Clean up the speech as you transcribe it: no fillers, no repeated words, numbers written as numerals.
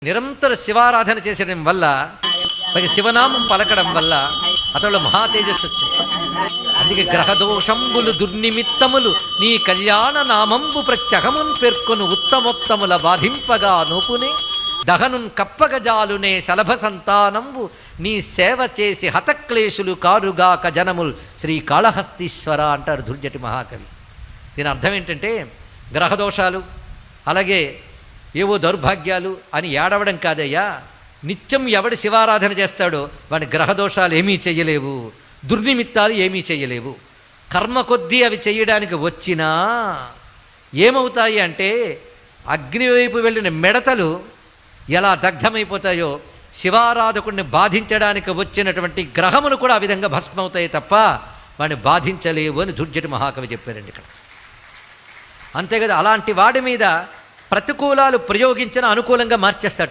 నిరంతర శివారాధన చేసడం వల్ల శివనామం పలకడం వల్ల అతడు మహా తేజస్సు వచ్చింది. అందుకే గ్రహదోషంబులు దుర్నిమిత్తములు నీ కళ్యాణ నామంబు ప్రత్యహమున్ పేర్కొను ఉత్తమోత్తముల బాధింపగా నోపునే దహనున్ కప్పగజాలునే శలభ సంతానంబు నీ సేవ చేసి హతక్లేశులు కారుగాక జనముల్ శ్రీ కాళహస్తీశ్వర అంటారు దుర్జటి మహాకవి. దీని అర్థం ఏంటంటే గ్రహదోషాలు అలాగే ఏవో దౌర్భాగ్యాలు అని ఏడవడం కాదయ్యా, నిత్యం ఎవడు శివారాధన చేస్తాడో వాడి గ్రహదోషాలు ఏమీ చెయ్యలేవు, దుర్నిమిత్తాలు ఏమీ చెయ్యలేవు. కర్మ కొద్దీ అవి చెయ్యడానికి వచ్చినా ఏమవుతాయి అంటే అగ్ని వైపు వెళ్ళిన మిడతలు ఎలా దగ్ధమైపోతాయో శివారాధకుడిని బాధించడానికి వచ్చినటువంటి గ్రహములు కూడా ఆ విధంగా భస్మవుతాయి తప్ప వాడిని బాధించలేవు అని దుర్జటి మహాకవి చెప్పారండి ఇక్కడ. అంతే కదా, అలాంటి వాడి మీద ప్రతికూలాలు ప్రయోగించిన అనుకూలంగా మార్చేస్తాడు.